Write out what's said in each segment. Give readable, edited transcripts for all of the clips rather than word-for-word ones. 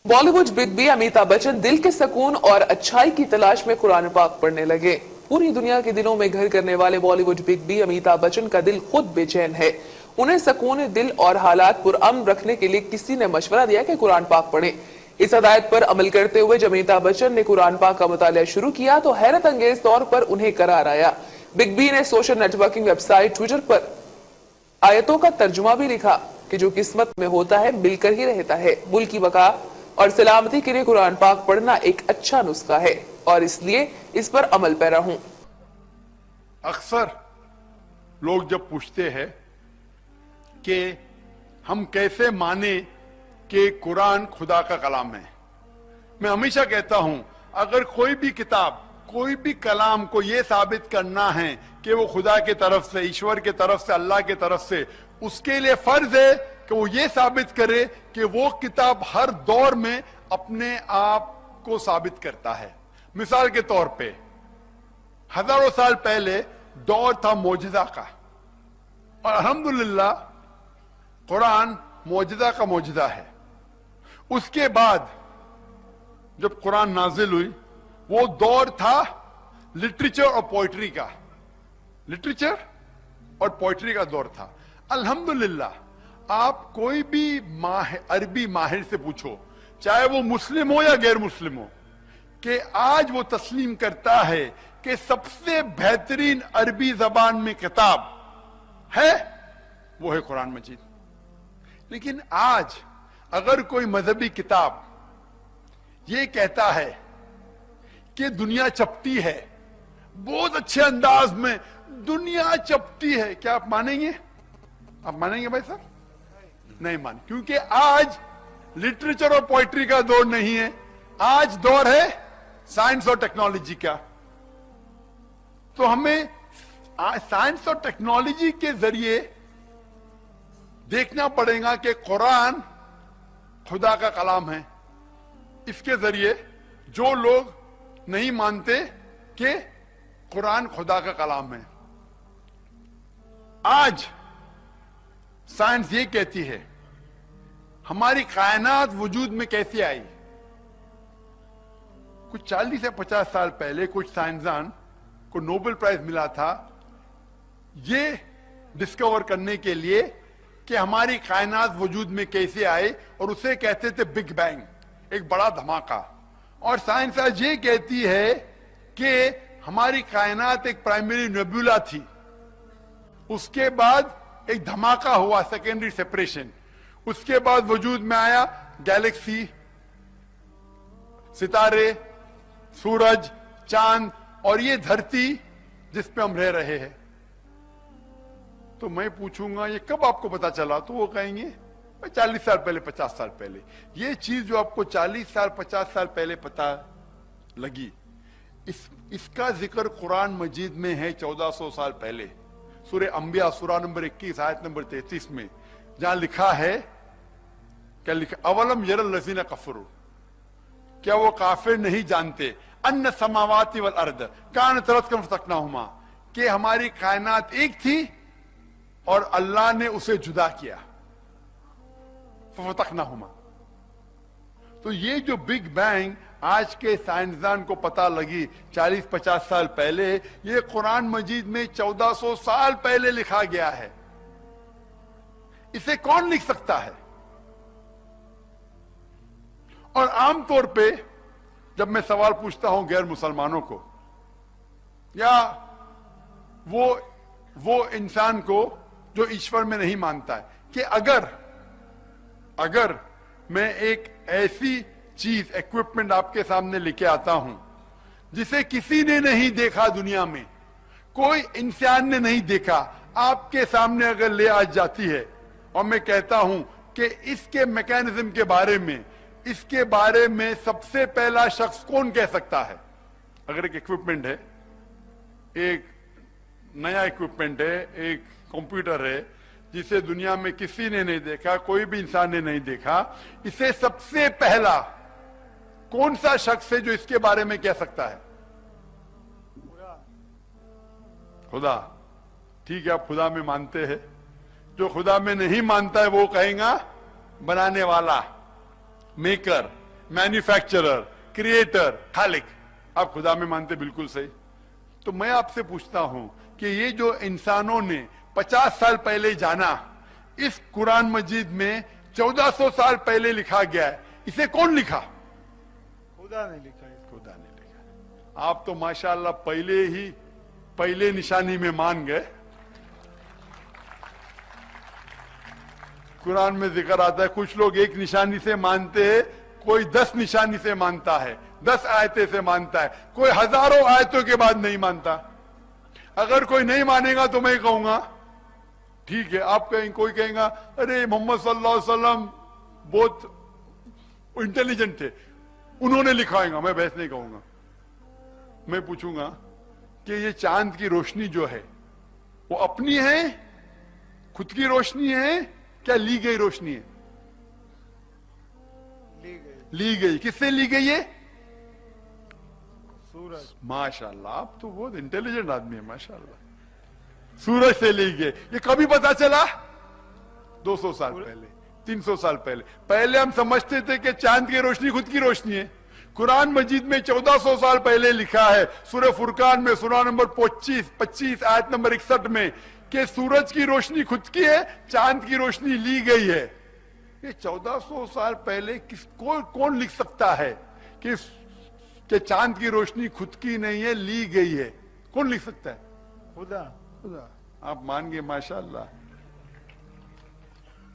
Bollywood big B Amitabh Bachchan दिल के सुकून और अच्छाई की तलाश में कुरान पाक पढ़ने लगे। पूरी दुनिया के दिलों में घर करने वाले बॉलीवुड बिग बी अमिताभ बच्चन का दिल खुद बेचैन है। उन्हें सुकून दिल और हालात पुरअमन रखने के लिए किसी ने मशवरा दिया कि कुरान पाक पढ़ें। इस हदायत पर अमल करते हुए जब अमिताभ बच्चन ने कुरान पाक का मुतालिया शुरू किया तो हैरत अंगेज तौर पर उन्हें करार आया। बिग बी ने सोशल नेटवर्किंग वेबसाइट ट्विटर पर आयतों का तर्जुमा भी लिखा कि जो किस्मत में होता है मिलकर ही रहता है। मुल्क की बका और सलामती के लिए कुरान पाक पढ़ना एक अच्छा नुस्खा है और इसलिए इस पर अमल पैरा हूं। अक्सर लोग जब पूछते हैं कि हम कैसे माने कि कुरान खुदा का कलाम है, मैं हमेशा कहता हूं अगर कोई भी किताब कोई भी कलाम को यह साबित करना है कि वो खुदा की तरफ से, ईश्वर की तरफ से, अल्लाह की तरफ से, उसके लिए फर्ज है कि वो ये साबित करे कि वो किताब हर दौर में अपने आप को साबित करता है। मिसाल के तौर पे हजारों साल पहले दौर था मौजिजा का और अल्हम्दुलिल्लाह कुरान मौजिजा का मौजिजा है। उसके बाद जब कुरान नाजिल हुई वो दौर था लिटरेचर और पोइट्री का, लिटरेचर और पोइट्री का दौर था। अल्हम्दुलिल्लाह आप कोई भी अरबी माहिर से पूछो, चाहे वो मुस्लिम हो या गैर मुस्लिम हो, कि आज वो तस्लीम करता है कि सबसे बेहतरीन अरबी जबान में किताब है वो है कुरान मजीद। लेकिन आज अगर कोई मजहबी किताब ये कहता है कि दुनिया चपटी है, बहुत अच्छे अंदाज में दुनिया चपटी है, क्या आप मानेंगे? आप मानेंगे भाई साहब? नहीं मान, क्योंकि आज लिटरेचर और पोइट्री का दौर नहीं है, आज दौर है साइंस और टेक्नोलॉजी का। तो हमें साइंस और टेक्नोलॉजी के जरिए देखना पड़ेगा कि कुरान खुदा का कलाम है। इसके जरिए जो लोग नहीं मानते कि कुरान खुदा का कलाम है, आज साइंस ये कहती है हमारी कायनात वजूद में कैसे आई। कुछ 40 या 50 साल पहले कुछ साइंसदान को नोबेल प्राइज मिला था ये डिस्कवर करने के लिए कि हमारी कायनात वजूद में कैसे आए, और उसे कहते थे बिग बैंग, एक बड़ा धमाका। और साइंस आज ये कहती है कि हमारी कायनात एक प्राइमरी नेबुला थी, उसके बाद एक धमाका हुआ, सेकेंडरी सेपरेशन, उसके बाद वजूद में आया गैलेक्सी, सितारे, सूरज, चांद और ये धरती जिस पे हम रह रहे हैं। तो मैं पूछूंगा ये कब आपको पता चला, तो वो कहेंगे 40 साल पहले, 50 साल पहले। ये चीज जो आपको 40 साल 50 साल पहले पता लगी, इसका जिक्र कुरान मजीद में है 1400 साल पहले, सूरह अंबिया सूरा नंबर 21 आयत नंबर 33 में, जहां लिखा है, क्या लिखा, अवलम यरल लज़ीना कफरू, क्या वो काफिर नहीं जानते, अन्ना समावाति वल अर्द कानत रत्कन फतकनाहुमा, कि हमारी कायनात एक थी और अल्लाह ने उसे जुदा किया, फतकनाहुमा। तो ये जो बिग बैंग आज के साइंसदान को पता लगी 40-50 साल पहले, ये कुरान मजीद में 1400 साल पहले लिखा गया है। इसे कौन लिख सकता है? और आमतौर पे जब मैं सवाल पूछता हूं गैर मुसलमानों को या वो इंसान को जो ईश्वर में नहीं मानता है, कि अगर मैं एक ऐसी चीज, इक्विपमेंट आपके सामने लेके आता हूं जिसे किसी ने नहीं देखा, दुनिया में कोई इंसान ने नहीं देखा, आपके सामने अगर ले आ जाती है और मैं कहता हूं कि इसके मैकेनिज्म के बारे में, इसके बारे में सबसे पहला शख्स कौन कह सकता है? अगर एक इक्विपमेंट है, एक नया इक्विपमेंट है, एक कंप्यूटर है जिसे दुनिया में किसी ने नहीं देखा, कोई भी इंसान ने नहीं देखा, इसे सबसे पहला कौन सा शख्स है जो इसके बारे में कह सकता है? खुदा। ठीक है, आप खुदा में मानते हैं। जो खुदा में नहीं मानता है वो कहेगा बनाने वाला, मेकर, मैन्युफैक्चरर, क्रिएटर, खालिक। आप खुदा में मानते, बिल्कुल सही। तो मैं आपसे पूछता हूं कि ये जो इंसानों ने 50 साल पहले जाना, इस कुरान मजीद में 1400 साल पहले लिखा गया है, इसे कौन लिखा? खुदा ने लिखा है। खुदा ने लिखा। आप तो माशाअल्लाह पहले निशानी में मान गए। कुरान में जिक्र आता है, कुछ लोग एक निशानी से मानते हैं, कोई 10 निशानी से मानता है, 10 आयतें से मानता है, कोई हजारों आयतों के बाद नहीं मानता। अगर कोई नहीं मानेगा तो मैं कहूंगा ठीक है। आप कहेंगे, कोई कहेगा अरे मोहम्मद सल्लल्लाहु अलैहि वसल्लम बहुत इंटेलिजेंट थे, उन्होंने लिखा होगा, मैं बहस नहीं कहूंगा। मैं पूछूंगा कि ये चांद की रोशनी जो है वो अपनी है, खुद की रोशनी है, क्या ली गई रोशनी है? ली गई। किससे ली गई है? सूरज। माशाल्लाह, आप तो बहुत इंटेलिजेंट आदमी है, माशाल्लाह। सूरज से ली गई। ये कभी पता चला? 200 साल पहले, 300 साल पहले। पहले हम समझते थे कि चांद की रोशनी खुद की रोशनी है। कुरान मजीद में 1400 साल पहले लिखा है, सूरह फुरकान में सूरा नंबर 25 आयत नंबर 61 में, कि सूरज की रोशनी खुद की है, चांद की रोशनी ली गई है। ये 1400 साल पहले कौन लिख सकता है कि चांद की रोशनी खुद की नहीं है, ली गई है? कौन लिख सकता है? खुदा। खुदा। आप मान गए, माशाअल्लाह।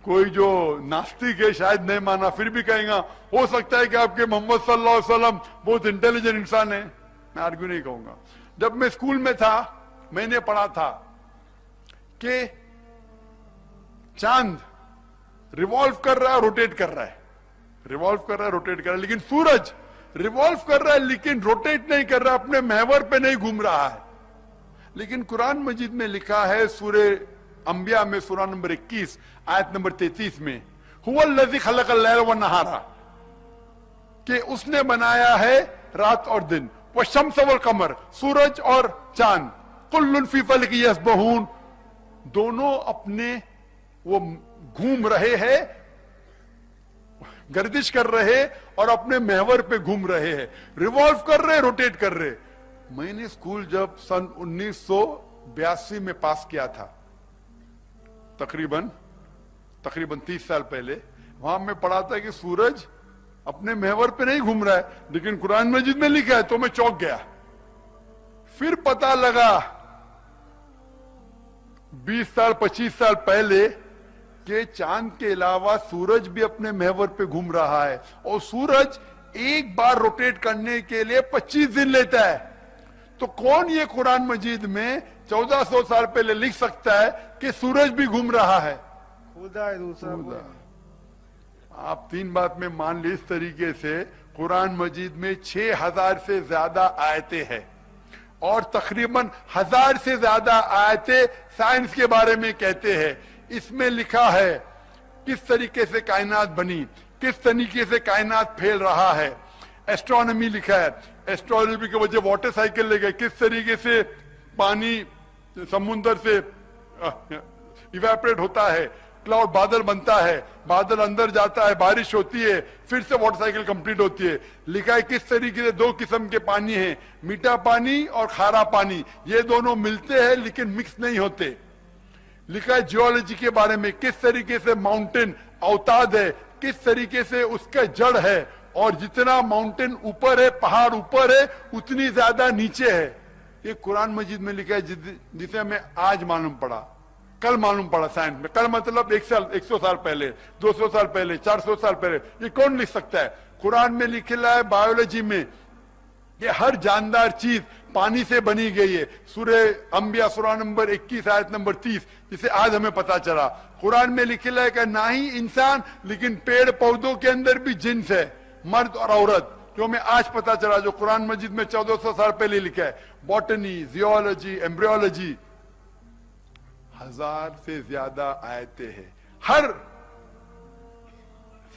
कोई जो नास्तिक है शायद नहीं माना, फिर भी कहेगा हो सकता है कि आपके मोहम्मद सल्लल्लाहु अलैहि वसल्लम बहुत इंटेलिजेंट इंसान है। मैं आर्ग्यू नहीं कहूंगा। जब मैं स्कूल में था, मैंने पढ़ा था कि चांद रिवॉल्व कर रहा है, रोटेट कर रहा है, रिवॉल्व कर रहा है, रोटेट कर रहा है, लेकिन सूरज रिवॉल्व कर रहा है लेकिन रोटेट नहीं कर रहा, अपने महवर पे नहीं घूम रहा है। लेकिन कुरान मजीद में लिखा है, सूरे अंबिया में सूरा नंबर 21 आयत नंबर 33 में, हुवल्लज़ी खलक़ल लैल व नहारा, कि उसने बनाया है रात और दिन, व शम्स वल कमर, सूरज और चांद, कुल्लुन फी फ़लकिन यस्बहून, दोनों अपने वो घूम रहे हैं, गर्दिश कर रहे और अपने महवर पे घूम रहे हैं, रिवॉल्व कर रहे, रोटेट कर रहे। मैंने स्कूल जब सन 1982 में पास किया था, तकरीबन 30 साल पहले, वहां में पढ़ा था कि सूरज अपने महवर पे नहीं घूम रहा है, लेकिन कुरान मजीद में लिखा है, तो मैं चौंक गया। फिर पता लगा 20 साल 25 साल पहले कि चांद के अलावा सूरज भी अपने महवर पे घूम रहा है, और सूरज एक बार रोटेट करने के लिए 25 दिन लेता है। तो कौन ये कुरान मजीद में 1400 साल पहले लिख सकता है कि सूरज भी घूम रहा है? खुदा है, दूसरा खुदा। आप 3 बात में मान ली। इस तरीके से कुरान मजीद में 6000 से ज्यादा आयतें हैं, और तकरीबन 1000 से ज्यादा आयतें साइंस के बारे में कहते हैं। इसमें लिखा है किस तरीके से कायनात बनी, किस तरीके से कायनात फैल रहा है। एस्ट्रोनॉमी लिखा है, एस्ट्रोनॉमी के वजह वाटर साइकिल ले गए, किस तरीके से पानी समुद्र से इवेपोरेट होता है, क्लाउड बादल बनता है, बादल अंदर जाता है, बारिश होती है, फिर से वाटर साइकिल कंप्लीट होती है। लिखा है किस तरीके से 2 किस्म के पानी हैं, मीठा पानी और खारा पानी, ये दोनों मिलते हैं लेकिन मिक्स नहीं होते। लिखा है जियोलॉजी के बारे में, किस तरीके से माउंटेन अवताद है, किस तरीके से उसका जड़ है, और जितना माउंटेन ऊपर है, पहाड़ ऊपर है, उतनी ज्यादा नीचे है। ये कुरान मजीद में लिखा है, जिसे हमें आज मालूम पड़ा, कल मालूम पड़ा साइंस में। कल मतलब 100 साल पहले, 200 साल पहले, 400 साल पहले। ये कौन लिख सकता है? कुरान में लिखा है बायोलॉजी में कि हर जानदार चीज पानी से बनी गई है। सूरे अंबिया सूरा नंबर 21 आयत नंबर 30, जिसे आज हमें पता चला। कुरान में लिखा है कि ना ही इंसान, लेकिन पेड़ पौधों के अंदर भी जिन्स है, मर्द और औरत, जो हमें आज पता चला, जो कुरान मजीद में 1400 साल पहले लिखा है। बॉटनी, जियोलॉजी, एम्ब्रियोलॉजी, 1000 से ज्यादा आयतें हैं। हर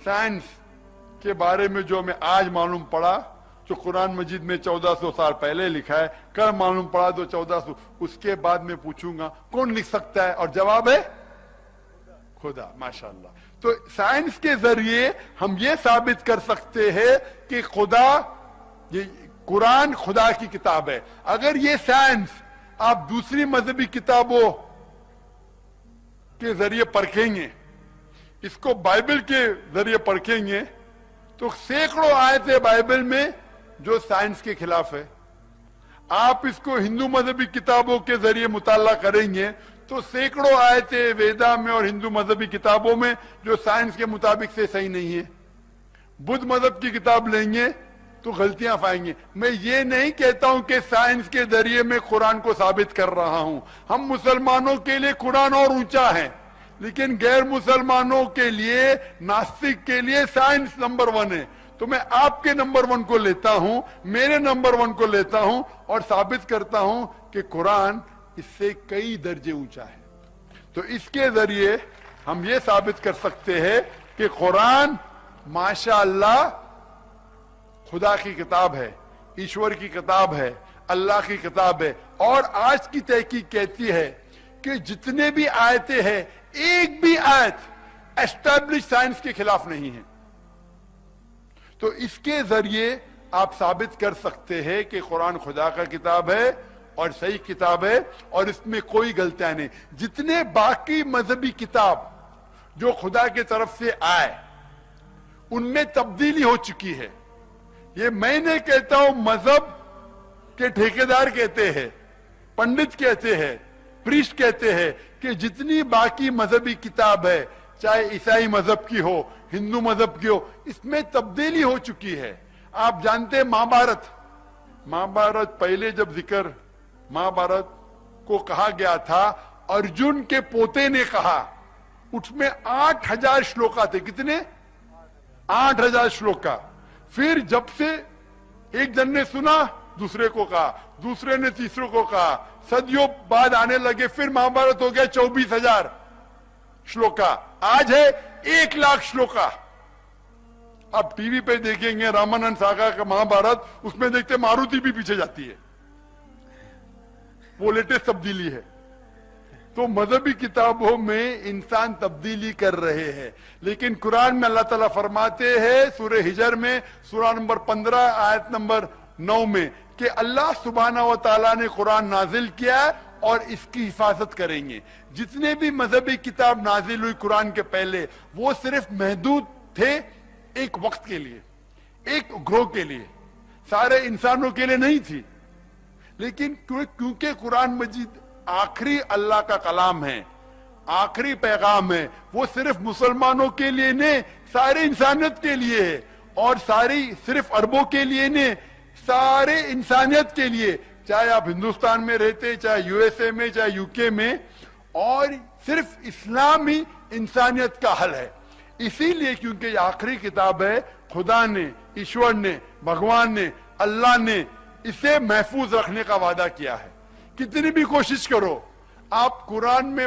साइंस के बारे में जो हमें आज मालूम पड़ा, जो कुरान मजीद में 1400 साल पहले लिखा है, कल मालूम पड़ा तो 1400, उसके बाद में पूछूंगा कौन लिख सकता है, और जवाब है खुदा। माशाअल्लाह। تو سائنس کے ذریعے ہم یہ ثابت کر سکتے ہیں کہ خدا، یہ قرآن خدا کی کتاب ہے۔ اگر یہ سائنس آپ دوسری مذہبی کتابوں کے ذریعے پرکھیں گے، اس کو بائبل کے ذریعے پرکھیں گے، تو سینکڑوں آیتیں بائبل میں جو سائنس کے خلاف ہے۔ آپ اس کو ہندو مذہبی کتابوں کے ذریعے مطالعہ کریں گے تو سینکڑوں آیتیں ویدا میں اور ہندو مذہبی کتابوں میں جو سائنس کے مطابق سے صحیح نہیں ہے۔ بدھ مذہب کی کتاب لیں گے تو غلطیاں پائیں گے۔ میں یہ نہیں کہتا ہوں کہ سائنس کے ذریعے میں قرآن کو ثابت کر رہا ہوں۔ ہم مسلمانوں کے لیے قرآن اور اونچا ہے، لیکن غیر مسلمانوں کے لیے، ناستک کے لیے سائنس نمبر 1 ہے۔ تو میں آپ کے نمبر 1 کو لیتا ہوں، میرے نمبر 1 کو لیتا ہوں اور ثابت کرتا ہوں کہ قرآن اس سے کئی درجے اونچا ہے۔ تو اس کے ذریعے ہم یہ ثابت کر سکتے ہیں کہ قرآن ماشاء اللہ خدا کی کتاب ہے، ایشور کی کتاب ہے، اللہ کی کتاب ہے۔ اور آج کی تحقیق کہتی ہے کہ جتنے بھی آیتیں ہیں، ایک بھی آیت اسٹیبلش سائنس کے خلاف نہیں ہے۔ تو اس کے ذریعے آپ ثابت کر سکتے ہیں کہ قرآن خدا کا کتاب ہے اور صحیح کتاب ہے اور اس میں کوئی غلطیاں نہیں۔ جتنے باقی مذہبی کتاب جو خدا کی طرف سے آئے ان میں تبدیلی ہو چکی ہے۔ یہ میں نے کہتا ہوں، مذہب کے ٹھیکیدار کہتے ہیں، پنڈت کہتے ہیں، پریسٹ کہتے ہیں کہ جتنی باقی مذہبی کتاب ہے، چاہے عیسائی مذہب کی ہو، ہندو مذہب کی ہو، اس میں تبدیلی ہو چکی ہے۔ آپ جانتے ہیں مہابھارت پہلے جب ذکر مہابھارت کو کہا گیا تھا، ارجن کے پوتے نے کہا، اس میں 8000 شلوکا تھے۔ کتنے؟ 8000 شلوکا۔ پھر جب سے ایک جن نے سنا، دوسرے کو کہا، دوسرے نے تیسرے کو کہا، صدیوں بعد آنے لگے، پھر مہابھارت ہو گیا 24000 شلوکا۔ آج ہے 1,00,000 شلوکا۔ اب ٹی وی پہ دیکھیں گے رامانند ساگا کا مہابھارت، اس میں دیکھتے ماروتی بھی پیچھے جاتی ہے۔ وہ لیٹسٹ تبدیلی ہے۔ تو مذہبی کتابوں میں انسان تبدیلی کر رہے ہیں، لیکن قرآن میں اللہ تعالیٰ فرماتے ہیں سورہ ہجر میں، سورہ نمبر 15 آیت نمبر 9 میں، کہ اللہ سبحانہ و تعالیٰ نے قرآن نازل کیا اور اس کی حفاظت کریں گے۔ جتنے بھی مذہبی کتاب نازل ہوئی قرآن کے پہلے، وہ صرف محدود تھے ایک وقت کے لیے، ایک گروہ کے لیے، سارے انسانوں کے لیے نہیں تھی۔ لیکن کیونکہ قرآن مجید آخری اللہ کا کلام ہے، آخری پیغام ہے، وہ صرف مسلمانوں کے لیے نہیں، سارے انسانیت کے لیے ہے، اور صرف عربوں کے لیے نہیں، سارے انسانیت کے لیے، چاہے آپ ہندوستان میں رہتے، چاہے یو ایس اے میں، چاہے یو کے میں، اور صرف اسلام ہی انسانیت کا حل ہے۔ اسی لیے کیونکہ یہ آخری کتاب ہے، خدا نے، ایشور نے، بھگوان نے، اللہ نے اسے محفوظ رکھنے کا وعدہ کیا ہے۔ کتنی بھی کوشش کرو، آپ قرآن میں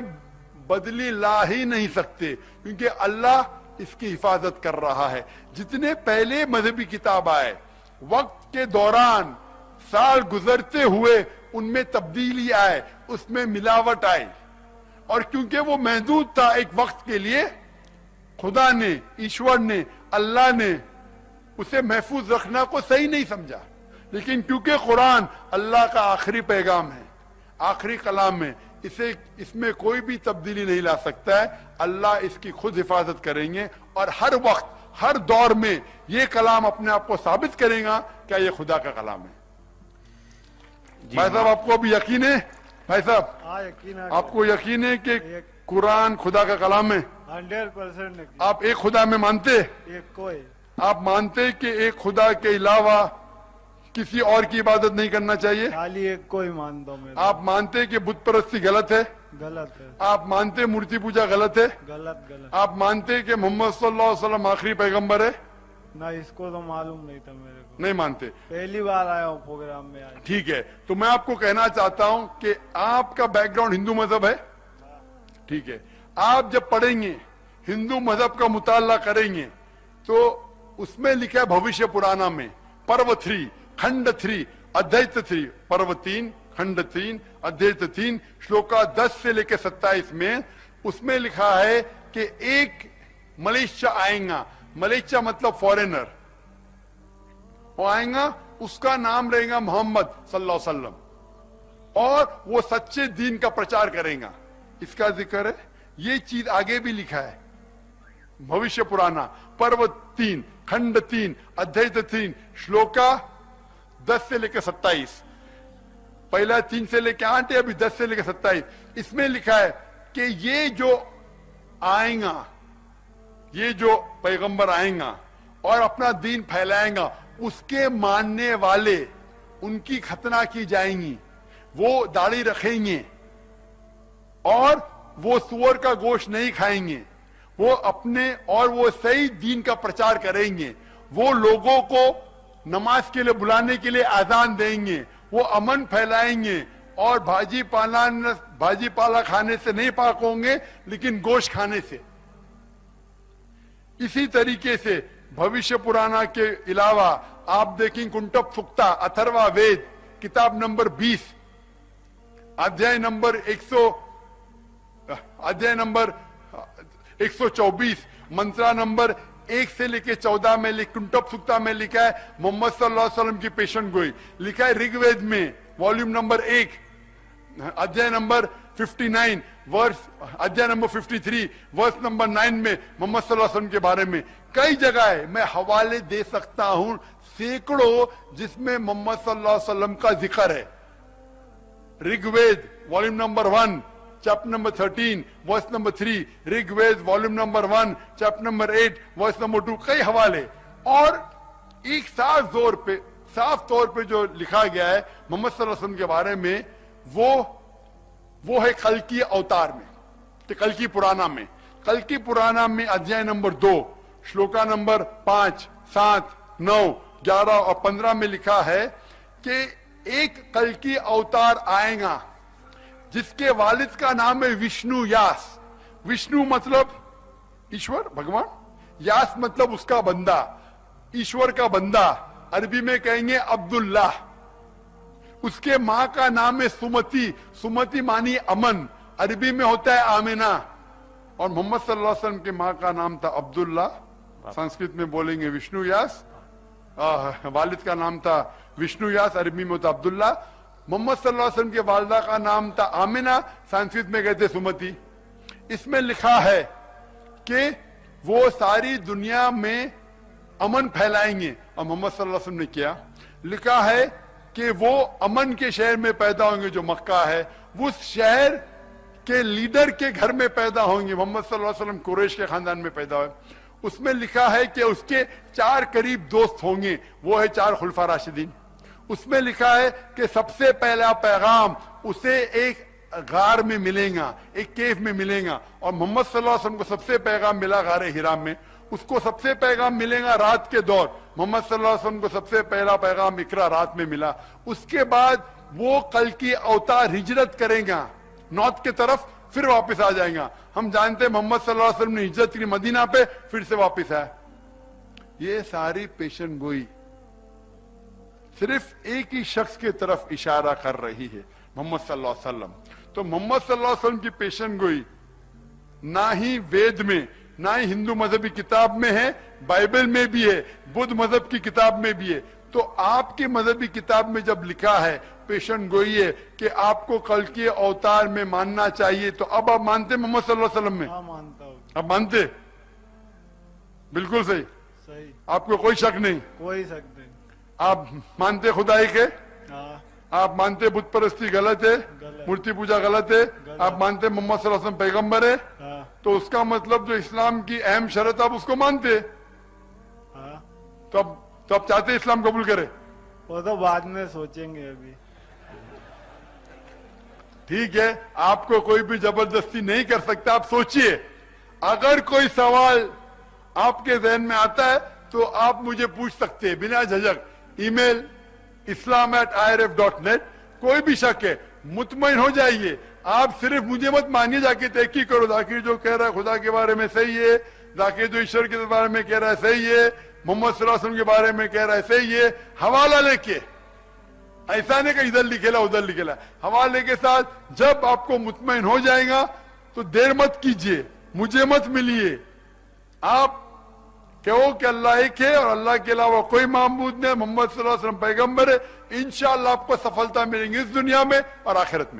بدلی لا ہی نہیں سکتے، کیونکہ اللہ اس کی حفاظت کر رہا ہے۔ جتنے پہلے مذہبی کتاب آئے، وقت کے دوران سال گزرتے ہوئے ان میں تبدیلی آئے، اس میں ملاوٹ آئی، اور کیونکہ وہ محدود تھا ایک وقت کے لیے، خدا نے، ایشور نے، اللہ نے اسے محفوظ رکھنا کو صحیح نہیں سمجھا۔ لیکن کیونکہ قرآن اللہ کا آخری پیغام ہے، آخری کلام ہے، اس میں کوئی بھی تبدیلی نہیں لا سکتا ہے۔ اللہ اس کی خود حفاظت کریں گے، اور ہر وقت، ہر دور میں یہ کلام اپنے آپ کو ثابت کرے گا کہ یہ خدا کا کلام ہے۔ بھائی صاحب، آپ کو ابھی یقین ہے؟ بھائی صاحب، ہاں یقین ہے، آپ کو یقین ہے کہ قرآن خدا کا کلام ہے؟ 100% آپ ایک خدا میں مانتے؟ ایک کوئی آپ مانتے کہ ایک خدا کے علاوہ کسی اور کی عبادت نہیں کرنا چاہیے؟ خالی ایک کوئی مان دو میرے، آپ مانتے کہ بت پرستی غلط ہے؟ غلط ہے، آپ مانتے مورتی پوجا غلط ہے؟ غلط آپ مانتے کہ محمد صلی اللہ علیہ وسلم آخری پیغمبر ہے؟ نہ، اس کو تو معلوم نہیں تھا میرے کو، نہیں مانتے؟ پہلی بار آیا ہوں پروگرام میں آج۔ ٹھیک ہے، تو میں آپ کو کہنا چاہتا ہوں کہ آپ کا بیک گراؤنڈ ہندو مذہب ہے؟ ٹھیک ہے، آپ جب پڑھیں گے، ہندو مذہب کا مطالعہ کریں گے، تو اس میں لکھا ہے بھوشیہ پرانا میں، پرو 3 کھنڈ 3 ادھیت 3، پرو 3 کھنڈ 3 ادھیت 3 شلوکا 10 سے لے کے 27 میں، اس میں لکھا ہے کہ ایک मलेशिया आएगा, मलेशिया मतलब फॉरेनर, वो आएगा, उसका नाम रहेगा मोहम्मद सल्लल्लाहु अलैहि वसल्लम, और वो सच्चे दीन का प्रचार करेगा। इसका जिक्र है, ये चीज आगे भी लिखा है भविष्य पुराना पर्व 3 खंड 3 अध्याय 3 श्लोका 10 से लेकर 27, पहला 3 से लेकर 8 है, अभी 10 से लेकर 27। इसमें लिखा है कि ये जो आएगा, ये जो पैगंबर आएगा और अपना दीन फैलाएगा, उसके मानने वाले उनकी खतना की जाएंगी, वो दाढ़ी रखेंगे और वो सुअर का गोश्त नहीं खाएंगे, वो अपने और वो सही दीन का प्रचार करेंगे, वो लोगों को नमाज के लिए बुलाने के लिए आजान देंगे, वो अमन फैलाएंगे और भाजी पाला खाने से नहीं पाक होंगे लेकिन गोश्त खाने से। इसी तरीके से भविष्य पुराना के अलावा आप देखें कुंटप सुक्ता अथर्वा वेद किताब नंबर 20 अध्याय नंबर 124 मंत्रा नंबर 1 से लेके 14 में कुंटप सुक्ता में लिखा है मोहम्मद सल्लल्लाहु अलैहि वसल्लम की पेशन गोई। लिखा है ऋग्वेद में वॉल्यूम नंबर 1 अध्याय नंबर 59 वर्स अध्याय नंबर 53 वर्स नंबर 9 में मोहम्मद सल्लल्लाहु अलैहि वसल्लम के बारे में कई जगह है, मैं हवाले दे सकता हूं सैकड़ों, जिसमें मोहम्मद सल्लल्लाहु अलैहि वसल्लम का जिक्र है। Rigveda volume number 1 chapter number 13 verse number 3, Rigveda volume number 1 chapter number 8 verse number 2, कई हवाले। और एक साफ तौर पे जो लिखा गया है मोहम्मद सल्लल्लाहु अलैहि वसल्लम के बारे में, वो है कल्कि अवतार में, तो कल्कि पुराना में अध्याय नंबर 2 श्लोका नंबर 5, 7, 9, 11 और 15 में लिखा है कि एक कल्कि अवतार आएगा जिसके वालिद का नाम है विष्णु यास। विष्णु मतलब ईश्वर भगवान, यास मतलब उसका बंदा, ईश्वर का बंदा, अरबी में कहेंगे अब्दुल्लाह। उसके मां का नाम है सुमति, सुमति मानी अमन, अरबी में होता है आमिना। और मोहम्मद सल्लल्लाहु अलैहि वसल्लम के मां का नाम था अब्दुल्ला, संस्कृत में बोलेंगे विष्णु यास, वालिद का नाम था विष्णु यास, अरबी में होता अब्दुल्ला। मोहम्मद सल्लल्लाहु अलैहि वसल्लम के वालिदा का नाम था आमिना, संस्कृत में कहते सुमति। इसमें लिखा है कि वो सारी दुनिया में अमन फैलाएंगे, और मोहम्मद सल्लल्लाहु अलैहि वसल्लम ने किया। लिखा है कि वो अमन के शहर में पैदा होंगे जो मक्का है, उस शहर के लीडर के घर में पैदा होंगे। मोहम्मद सल्लल्लाहु अलैहि वसल्लम कुरैश के खानदान में पैदा हुए। उसमें लिखा है कि उसके 4 करीब दोस्त होंगे, वो है 4 खुलफा राशिदीन। उसमें लिखा है कि सबसे पहला पैगाम उसे एक गार में मिलेगा, एक केव में मिलेगा, और मोहम्मद सल्लल्लाहु अलैहि वसल्लम को सबसे पैगाम मिला गार हिरा में। उसको सबसे पैगाम मिलेगा रात के दौर, मोहम्मद सल्लल्लाहु अलैहि वसल्लम को सबसे पहला पैगाम इकरा रात में मिला। उसके बाद वो कल की अवतार हिजरत करेगा नॉर्थ के तरफ, फिर वापस आ जाएगा। हम जानते हैं मोहम्मद सल्लल्लाहु अलैहि वसल्लम ने हिजरत की मदीना पे, फिर से वापस आए। ये सारी पेशन गोई सिर्फ एक ही शख्स की तरफ इशारा कर रही है, मोहम्मद सल्लल्लाहु अलैहि वसल्लम। तो मोहम्मद सल्लल्लाहु अलैहि वसल्लम की पेशन गोई ना ही वेद में, ना ही हिंदू मजहबी किताब में है, बाइबल में भी है, बुद्ध मजहब की किताब में भी है। तो आपकी मजहबी किताब में जब लिखा है पेशन गोई है कि आपको कल के अवतार में मानना चाहिए, तो अब आप मानते मोहम्मद सल्लल्लाहु अलैहि वसल्लम में? हाँ मानता हूँ। अब मानते? बिल्कुल सही, सही, आपको कोई शक नहीं। कोई शक नहीं। आप मानते खुदाई के? हाँ आप मानते बुत परस्ती गलत है, गलत। मूर्ति पूजा गलत है, आप मानते मोहम्मद सल्लल्लाहु अलैहि वसल्लम पैगंबर है, हाँ तो उसका मतलब जो इस्लाम की अहम शर्त आप उसको मानते, हाँ, तो आप चाहते इस्लाम कबूल करे? वो तो बाद में सोचेंगे अभी। ठीक है, आपको कोई भी जबरदस्ती नहीं कर सकता, आप सोचिए। अगर कोई सवाल आपके जहन में आता है तो आप मुझे पूछ सकते हैं बिना झिझक, ईमेल islam@irf.net। कोई भी शक है मुतमईन हो जाइए, आप सिर्फ मुझे मत मानिए, जाके तहकीक करो जाकिर जो कह रहा है खुदा के बारे में सही है, जाकिर जो ईश्वर के बारे में कह रहा है सही है, मोहम्मद सल्लल्लाहु अलैहि वसल्लम के बारे में कह रहा है सही है, हवाला लेके, ऐसा नहीं कि इधर लिखेला उधर लिखेला, हवाले के साथ जब आपको मुतमईन हो जाएगा तो देर मत कीजिए, मुझे मत मिलिए, آپ کہو کہ اللہ ایک ہے اور اللہ کے علاوہ کوئی معبود نہیں، محمد صلی اللہ علیہ وسلم پیغمبر ہے، انشاءاللہ آپ کو سفلتا ملیں گی اس دنیا میں اور آخرت میں.